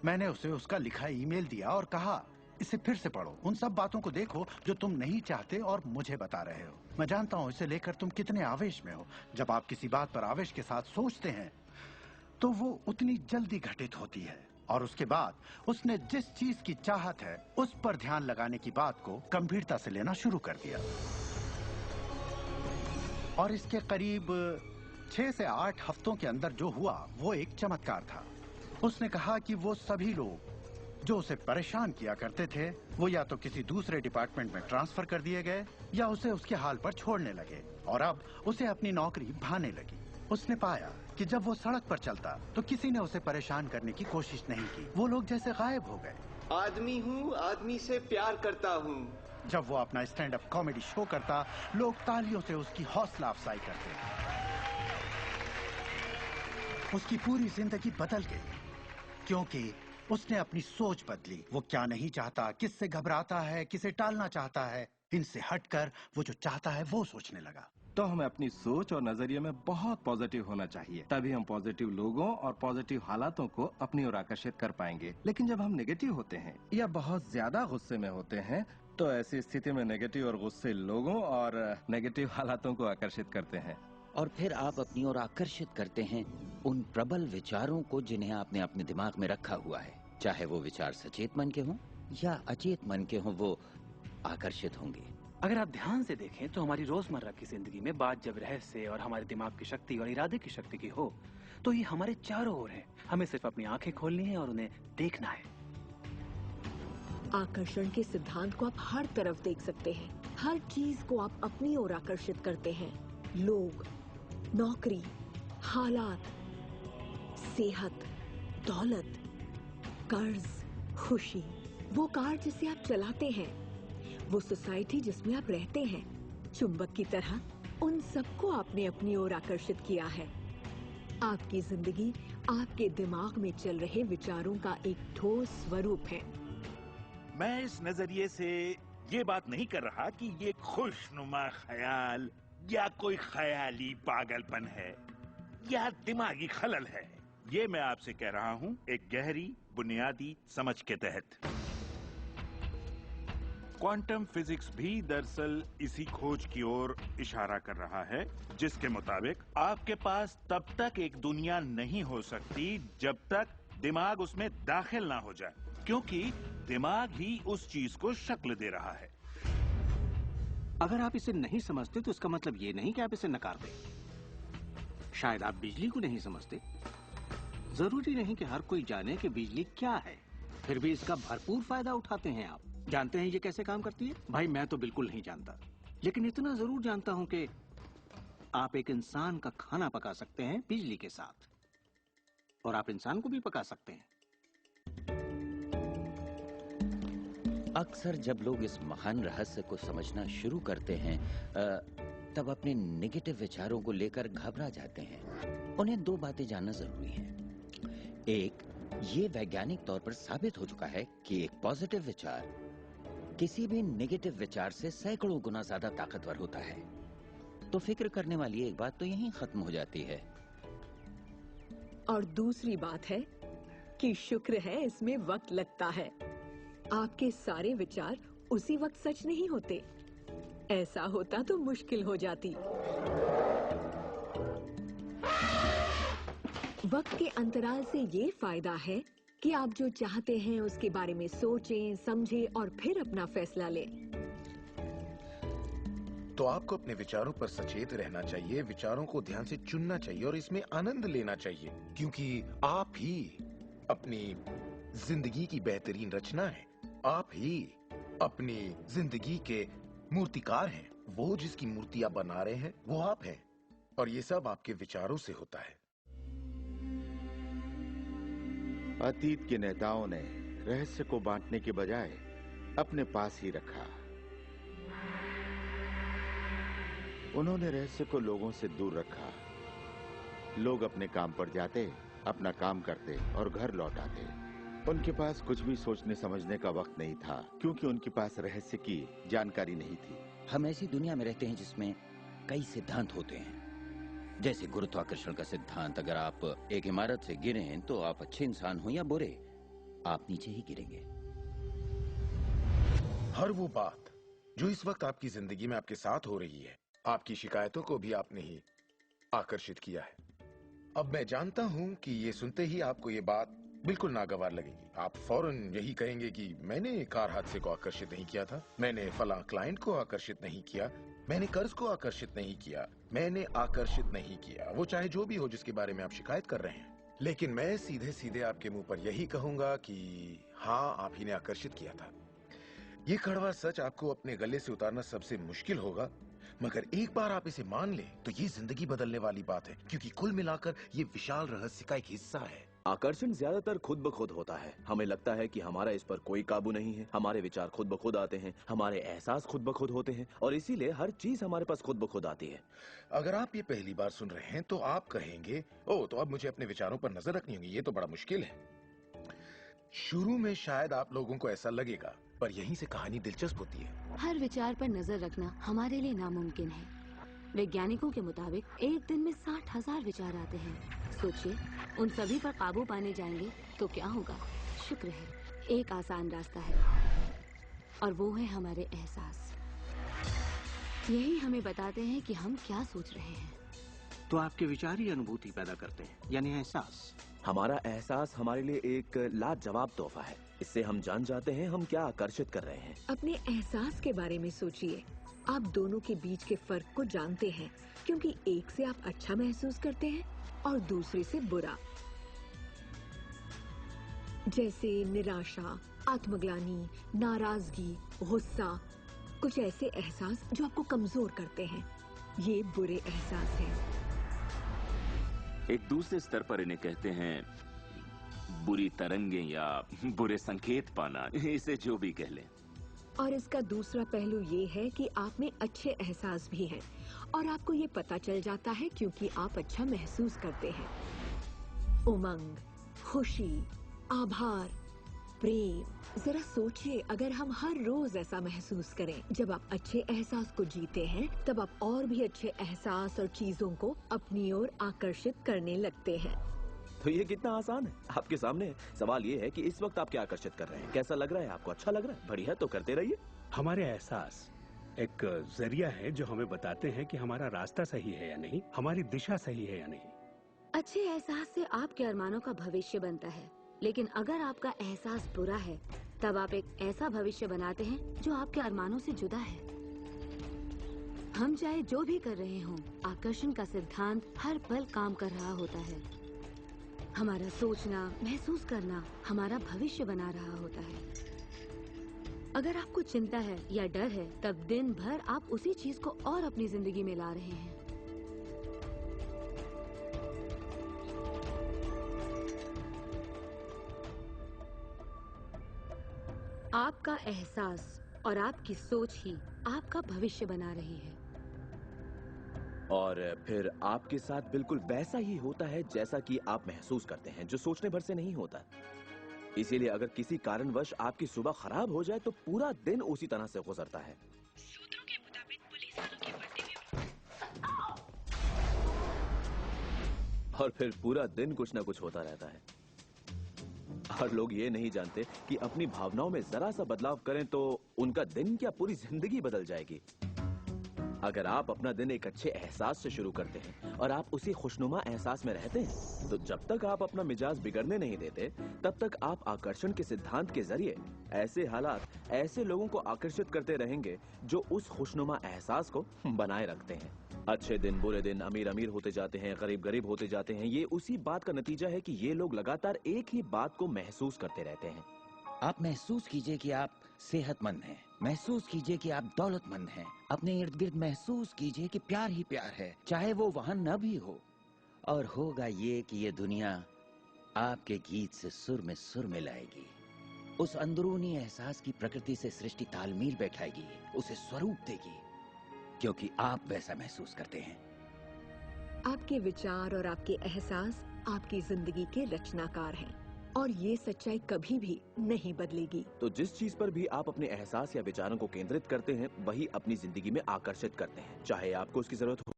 मैंने उसे उसका लिखा ईमेल दिया और कहा, इसे फिर से पढ़ो, उन सब बातों को देखो जो तुम नहीं चाहते और मुझे बता रहे हो। मैं जानता हूं इसे लेकर तुम कितने आवेश में हो। जब आप किसी बात पर आवेश के साथ सोचते हैं तो वो उतनी जल्दी घटित होती है। और उसके बाद उसने जिस चीज की चाहत है उस पर ध्यान लगाने की बात को गंभीरता से लेना शुरू कर दिया। और इसके करीब 6 से 8 हफ्तों के अंदर जो हुआ वो एक चमत्कार था। उसने कहा कि वो सभी लोग जो उसे परेशान किया करते थे वो या तो किसी दूसरे डिपार्टमेंट में ट्रांसफर कर दिए गए या उसे उसके हाल पर छोड़ने लगे और अब उसे अपनी नौकरी भाने लगी। उसने पाया कि जब वो सड़क पर चलता तो किसी ने उसे परेशान करने की कोशिश नहीं की। वो लोग जैसे गायब हो गए। आदमी हूँ, आदमी से प्यार करता हूँ। जब वो अपना स्टैंड अप कॉमेडी शो करता लोग तालियों से उसकी हौसला अफजाई करते। उसकी पूरी जिंदगी बदल गई क्योंकि उसने अपनी सोच बदली। वो क्या नहीं चाहता, किससे घबराता है, किसे टालना चाहता है, इनसे हटकर वो जो चाहता है वो सोचने लगा। तो हमें अपनी सोच और नजरिए में बहुत पॉजिटिव होना चाहिए, तभी हम पॉजिटिव लोगों और पॉजिटिव हालातों को अपनी ओर आकर्षित कर पाएंगे। लेकिन जब हम नेगेटिव होते हैं या बहुत ज्यादा गुस्से में होते हैं तो ऐसी स्थिति में नेगेटिव और गुस्से लोगों और नेगेटिव हालातों को आकर्षित करते हैं। और फिर आप अपनी ओर आकर्षित करते हैं उन प्रबल विचारों को जिन्हें आपने अपने दिमाग में रखा हुआ है। चाहे वो विचार सचेत मन के हों या अचेत मन के हों, वो आकर्षित होंगे। अगर आप ध्यान से देखें तो हमारी रोजमर्रा की जिंदगी में बात जब रहस्य और हमारे दिमाग की शक्ति और इरादे की शक्ति की हो तो ये हमारे चारों ओर है। हमें सिर्फ अपनी आंखें खोलनी है और उन्हें देखना है। आकर्षण के सिद्धांत को आप हर तरफ देख सकते हैं। हर चीज को आप अपनी ओर आकर्षित करते हैं। लोग, नौकरी, हालात, सेहत, दौलत, कर्ज, खुशी, वो कार जिसे आप चलाते हैं, वो सोसाइटी जिसमें आप रहते हैं, चुंबक की तरह उन सबको आपने अपनी ओर आकर्षित किया है। आपकी जिंदगी आपके दिमाग में चल रहे विचारों का एक ठोस स्वरूप है। मैं इस नजरिए से ये बात नहीं कर रहा कि ये खुशनुमा ख्याल या कोई ख्याली पागलपन है या दिमागी खलल है। ये मैं आपसे कह रहा हूँ एक गहरी बुनियादी समझ के तहत। क्वांटम फिजिक्स भी दरअसल इसी खोज की ओर इशारा कर रहा है जिसके मुताबिक आपके पास तब तक एक दुनिया नहीं हो सकती जब तक दिमाग उसमें दाखिल ना हो जाए, क्योंकि दिमाग ही उस चीज को शक्ल दे रहा है। अगर आप इसे नहीं समझते तो इसका मतलब ये नहीं कि आप इसे नकार दें। शायद आप बिजली को नहीं समझते। जरूरी नहीं कि हर कोई जाने कि बिजली क्या है, फिर भी इसका भरपूर फायदा उठाते हैं आप। जानते हैं ये कैसे काम करती है? भाई मैं तो बिल्कुल नहीं जानता, लेकिन इतना जरूर जानता हूं कि आप एक इंसान का खाना पका सकते हैं बिजली के साथ, और आप इंसान को भी पका सकते हैं। अक्सर जब लोग इस महान रहस्य को समझना शुरू करते हैं तब अपने नेगेटिव विचारों को लेकर घबरा जाते हैं। उन्हें दो बातें जानना जरूरी है। एक, ये वैज्ञानिक तौर पर साबित हो चुका है कि एक पॉजिटिव विचार किसी भी नेगेटिव विचार से सैकड़ों गुना ज्यादा ताकतवर होता है। तो फिक्र करने वाली एक बात तो यहीं खत्म हो जाती है। और दूसरी बात है कि शुक्र है इसमें वक्त लगता है। आपके सारे विचार उसी वक्त सच नहीं होते। ऐसा होता तो मुश्किल हो जाती। वक्त के अंतराल से ये फायदा है कि आप जो चाहते हैं उसके बारे में सोचें, समझें और फिर अपना फैसला लें। तो आपको अपने विचारों पर सचेत रहना चाहिए, विचारों को ध्यान से चुनना चाहिए और इसमें आनंद लेना चाहिए, क्योंकि आप ही अपनी जिंदगी की बेहतरीन रचना है। आप ही अपनी जिंदगी के मूर्तिकार हैं। वो जिसकी मूर्ति आप बना रहे हैं वो आप हैं, और ये सब आपके विचारों से होता है। अतीत के नेताओं ने रहस्य को बांटने के बजाय अपने पास ही रखा। उन्होंने रहस्य को लोगों से दूर रखा। लोग अपने काम पर जाते, अपना काम करते और घर लौट आते। उनके पास कुछ भी सोचने समझने का वक्त नहीं था, क्योंकि उनके पास रहस्य की जानकारी नहीं थी। हम ऐसी दुनिया में रहते हैं जिसमें कई सिद्धांत होते हैं, जैसे गुरुत्वाकर्षण का सिद्धांत। अगर आप एक इमारत से गिरें तो आप अच्छे इंसान हो या बुरे, आप नीचे ही गिरेंगे। हर वो बात जो इस वक्त आपकी जिंदगी में आपके साथ हो रही है, आपकी शिकायतों को भी आपने ही आकर्षित किया है। अब मैं जानता हूं कि ये सुनते ही आपको ये बात बिल्कुल नागवार लगेगी। आप फौरन यही कहेंगे कि मैंने कार हादसे को आकर्षित नहीं किया था, मैंने फलां क्लाइंट को आकर्षित नहीं किया, मैंने कर्ज को आकर्षित नहीं किया, मैंने आकर्षित नहीं किया, वो चाहे जो भी हो जिसके बारे में आप शिकायत कर रहे हैं। लेकिन मैं सीधे सीधे आपके मुंह पर यही कहूंगा कि हाँ, आप ही ने आकर्षित किया था। ये कड़वा सच आपको अपने गले से उतारना सबसे मुश्किल होगा, मगर एक बार आप इसे मान लें तो ये जिंदगी बदलने वाली बात है, क्योंकि कुल मिलाकर ये विशाल रहस्य का एक हिस्सा है। आकर्षण ज्यादातर खुद ब खुद होता है। हमें लगता है कि हमारा इस पर कोई काबू नहीं है, हमारे विचार खुद ब खुद आते हैं, हमारे एहसास खुद ब खुद होते हैं और इसीलिए हर चीज हमारे पास खुद ब खुद आती है। अगर आप ये पहली बार सुन रहे हैं तो आप कहेंगे, ओह, तो अब मुझे अपने विचारों पर नजर रखनी होगी, ये तो बड़ा मुश्किल है। शुरू में शायद आप लोगों को ऐसा लगेगा, पर यहीं से कहानी दिलचस्प होती है। हर विचार पर नजर रखना हमारे लिए नामुमकिन है। वैज्ञानिकों के मुताबिक एक दिन में 60,000 विचार आते हैं। सोचिए, उन सभी पर काबू पाने जाएंगे तो क्या होगा? शुक्र है, एक आसान रास्ता है और वो है हमारे एहसास। यही हमें बताते हैं कि हम क्या सोच रहे हैं। तो आपके विचार ही अनुभूति पैदा करते हैं, यानी एहसास। हमारा एहसास हमारे लिए एक लाजवाब तोहफा है। इससे हम जान जाते हैं हम क्या आकर्षित कर रहे हैं। अपने एहसास के बारे में सोचिए। आप दोनों के बीच के फर्क को जानते हैं, क्योंकि एक से आप अच्छा महसूस करते हैं और दूसरे से बुरा। जैसे निराशा, आत्मग्लानि, नाराजगी, गुस्सा, कुछ ऐसे एहसास जो आपको कमजोर करते हैं। ये बुरे एहसास हैं। एक दूसरे स्तर पर इन्हें कहते हैं बुरी तरंगें या बुरे संकेत पाना, इसे जो भी कह लें। और इसका दूसरा पहलू ये है कि आप में अच्छे एहसास भी हैं और आपको ये पता चल जाता है क्योंकि आप अच्छा महसूस करते हैं। उमंग, खुशी, आभार, प्रेम। जरा सोचिए, अगर हम हर रोज ऐसा महसूस करें। जब आप अच्छे एहसास को जीते हैं तब आप और भी अच्छे एहसास और चीजों को अपनी ओर आकर्षित करने लगते हैं। तो ये कितना आसान है, आपके सामने है। सवाल ये है कि इस वक्त आप क्या आकर्षित कर रहे हैं, कैसा लग रहा है आपको, अच्छा लग रहा है, बढ़िया, तो करते रहिए। हमारे एहसास एक जरिया है जो हमें बताते हैं कि हमारा रास्ता सही है या नहीं, हमारी दिशा सही है या नहीं। अच्छे एहसास से आपके अरमानों का भविष्य बनता है, लेकिन अगर आपका एहसास बुरा है तब आप एक ऐसा भविष्य बनाते हैं जो आपके अरमानों से जुदा है। हम चाहे जो भी कर रहे हों, आकर्षण का सिद्धांत हर पल काम कर रहा होता है। हमारा सोचना, महसूस करना हमारा भविष्य बना रहा होता है। अगर आपको चिंता है या डर है, तब दिन भर आप उसी चीज को और अपनी जिंदगी में ला रहे हैं। आपका एहसास और आपकी सोच ही आपका भविष्य बना रही है। और फिर आपके साथ बिल्कुल वैसा ही होता है जैसा कि आप महसूस करते हैं, जो सोचने भर से नहीं होता। इसीलिए अगर किसी कारणवश आपकी सुबह खराब हो जाए तो पूरा दिन उसी तरह से गुजरता है। सूत्रों के मुताबिक पुलिस वालों की वर्दी और फिर पूरा दिन कुछ ना कुछ होता रहता है। और लोग ये नहीं जानते कि अपनी भावनाओं में जरा सा बदलाव करें तो उनका दिन क्या पूरी जिंदगी बदल जाएगी। अगर आप अपना दिन एक अच्छे एहसास से शुरू करते हैं और आप उसी खुशनुमा एहसास में रहते हैं, तो जब तक आप अपना मिजाज बिगड़ने नहीं देते, तब तक आप आकर्षण के सिद्धांत के जरिए ऐसे हालात, ऐसे लोगों को आकर्षित करते रहेंगे जो उस खुशनुमा एहसास को बनाए रखते हैं। अच्छे दिन, बुरे दिन, अमीर अमीर होते जाते हैं, गरीब गरीब होते जाते हैं। ये उसी बात का नतीजा है कि ये लोग लगातार एक ही बात को महसूस करते रहते हैं। आप महसूस कीजिए कि आप सेहतमंद हैं, महसूस कीजिए कि आप दौलतमंद हैं, अपने इर्द गिर्द महसूस कीजिए कि प्यार ही प्यार है, चाहे वो वहां न भी हो। और होगा ये कि ये दुनिया आपके गीत से सुर में मिलाएगी। उस अंदरूनी एहसास की प्रकृति से सृष्टि तालमेल बैठाएगी, उसे स्वरूप देगी, क्योंकि आप वैसा महसूस करते हैं। आपके विचार और आपके एहसास आपकी जिंदगी के रचनाकार हैं और ये सच्चाई कभी भी नहीं बदलेगी। तो जिस चीज पर भी आप अपने एहसास या विचारों को केंद्रित करते हैं, वही अपनी जिंदगी में आकर्षित करते हैं, चाहे आपको उसकी जरूरत हो